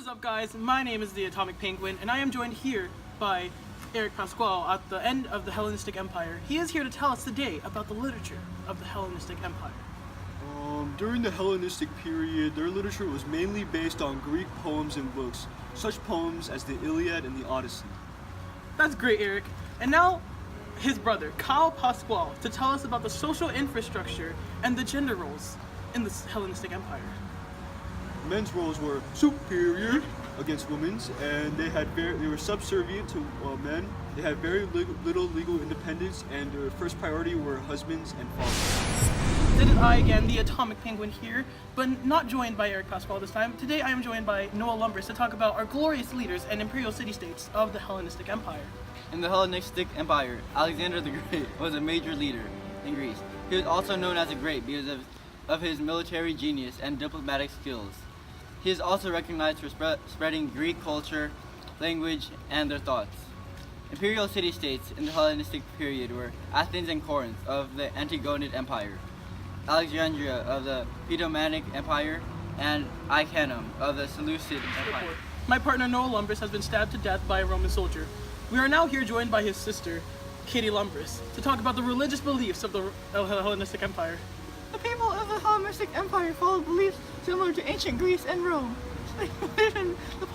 is up, guys? My name is the Atomic Penguin, and I am joined here by Eric Pasquale at the end of the Hellenistic Empire. He is here to tell us today about the literature of the Hellenistic Empire. During the Hellenistic period, their literature was mainly based on Greek poems and books, such poems as the Iliad and the Odyssey. That's great, Eric. And now, his brother, Kyle Pasquale, to tell us about the social infrastructure and the gender roles in the Hellenistic Empire. Men's roles were superior against women's, and they were subservient to men. They had very little legal independence, and their first priority were husbands and fathers. It is I again, the Atomic Penguin here, but not joined by Eric Pasquale this time. Today I am joined by Noah Lumbers to talk about our glorious leaders and imperial city-states of the Hellenistic Empire. In the Hellenistic Empire, Alexander the Great was a major leader in Greece. He was also known as the Great because of his military genius and diplomatic skills. He is also recognized for spreading Greek culture, language, and their thoughts. Imperial city-states in the Hellenistic period were Athens and Corinth of the Antigonid Empire, Alexandria of the Ptolemaic Empire, and Iconium of the Seleucid Empire. My partner Noah Lumbers has been stabbed to death by a Roman soldier. We are now here joined by his sister, Katie Lumbers, to talk about the religious beliefs of the Hellenistic Empire. The people of the Hellenistic Empire followed beliefs similar to ancient Greece and Rome. They believed in the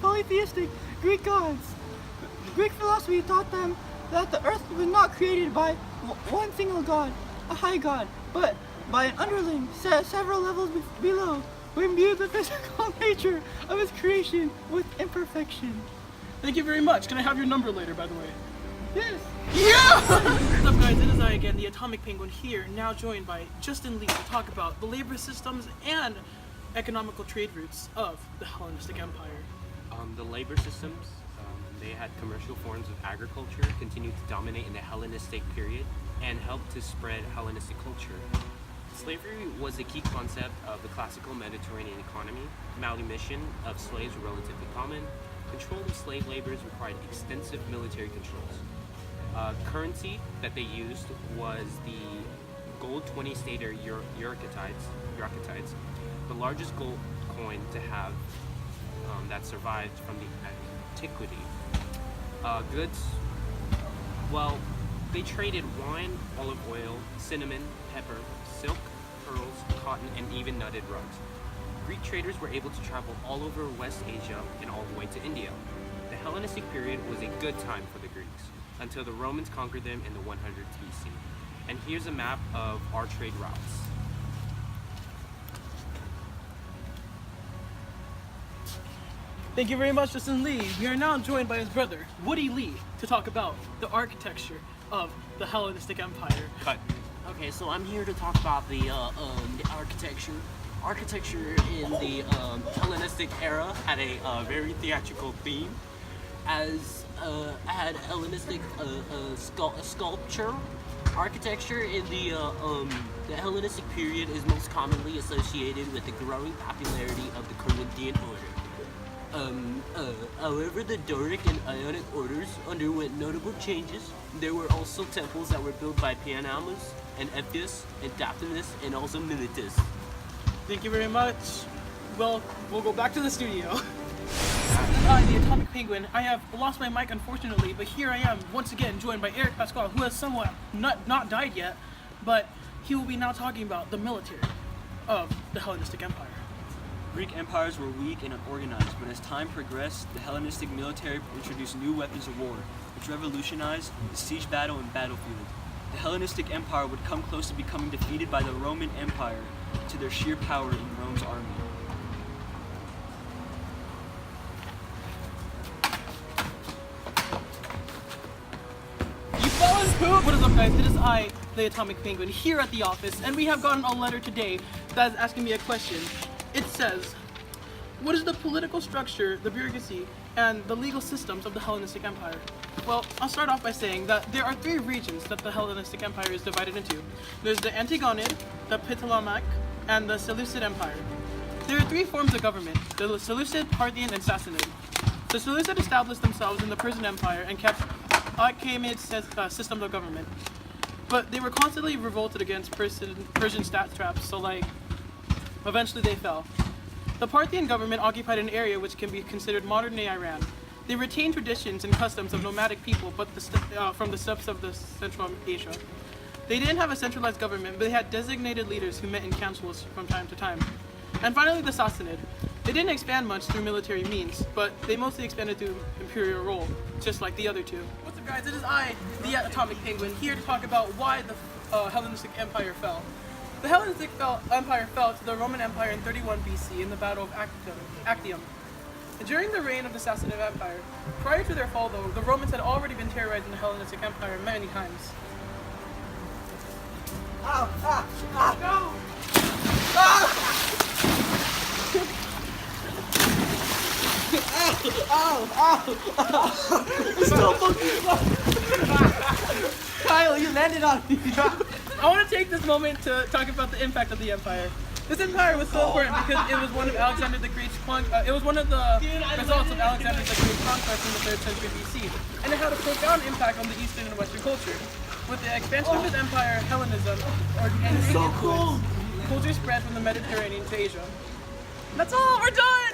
polytheistic Greek gods. Greek philosophy taught them that the earth was not created by one single god, a high god, but by an underling set several levels below, who imbued the physical nature of his creation with imperfection. Thank you very much. Can I have your number later, by the way? Yes. What's up, guys? It is I again, the Atomic Penguin here, now joined by Justin Lee to talk about the labor systems and economical trade routes of the Hellenistic Empire. The labor systems, they had commercial forms of agriculture continued to dominate in the Hellenistic period and helped to spread Hellenistic culture. Slavery was a key concept of the classical Mediterranean economy. Manumission of slaves were relatively common. Control of slave laborers required extensive military controls. Currency that they used was the gold 20-stater Euryctides, the largest gold coin to have that survived from the antiquity. Goods, well, they traded wine, olive oil, cinnamon, pepper, silk, pearls, cotton, and even knitted rugs. Greek traders were able to travel all over West Asia and all the way to India. The Hellenistic period was a good time for the Greeks until the Romans conquered them in the 100s BC. And here's a map of our trade routes. Thank you very much, Justin Lee. We are now joined by his brother, Woody Lee, to talk about the architecture of the Hellenistic Empire. Cut. Okay, so I'm here to talk about the architecture. Architecture in the Hellenistic era had a very theatrical theme, as had Hellenistic sculpture. Architecture in the Hellenistic period is most commonly associated with the growing popularity of the Corinthian order. However, the Doric and Ionic orders underwent notable changes. There were also temples that were built by Panormus and Ephesus and Daphnis and also Miletus. Thank you very much. Well, we'll go back to the studio. I, the Atomic Penguin, I have lost my mic unfortunately, but here I am once again joined by Eric Pasquale, who has somewhat not died yet, but he will be now talking about the military of the Hellenistic Empire. Greek empires were weak and unorganized, but as time progressed, the Hellenistic military introduced new weapons of war, which revolutionized the siege battle and battlefield. The Hellenistic Empire would come close to becoming defeated by the Roman Empire to their sheer power in Rome's army. You fell in poop! What is up, guys? It is I, the Atomic Penguin, here at the office, and we have gotten a letter today that is asking me a question. It says, what is the political structure, the bureaucracy, and the legal systems of the Hellenistic Empire? Well, I'll start off by saying that there are three regions that the Hellenistic Empire is divided into. There's the Antigonid, the Ptolemaic, and the Seleucid Empire. There are three forms of government, the Seleucid, Parthian, and Sassanid. The Seleucid established themselves in the Persian Empire and kept Achaemenid system of government. But they were constantly revolted against Persian satraps, so eventually they fell. The Parthian government occupied an area which can be considered modern-day Iran. They retained traditions and customs of nomadic people from the steppes of Central Asia. They didn't have a centralized government, but they had designated leaders who met in councils from time to time. And finally, the Sassanid. They didn't expand much through military means, but they mostly expanded through imperial rule, just like the other two. What's up, guys? It is I, the Atomic Penguin, here to talk about why the Hellenistic Empire fell. The Hellenistic Empire fell to the Roman Empire in 31 BC in the Battle of Actium. During the reign of the Sassanid Empire, prior to their fall though, the Romans had already been terrorizing the Hellenistic Empire many times. Kyle, you landed on me. I want to take this moment to talk about the impact of the empire. This empire was so important because it was one of Alexander the Great's it was one of the results of Alexander the Great's conquest in the 3rd century BC, and it had a profound impact on the Eastern and Western culture. With the expansion of his empire, Hellenism, or Greek influence, culture spread from the Mediterranean to Asia. That's all. We're done.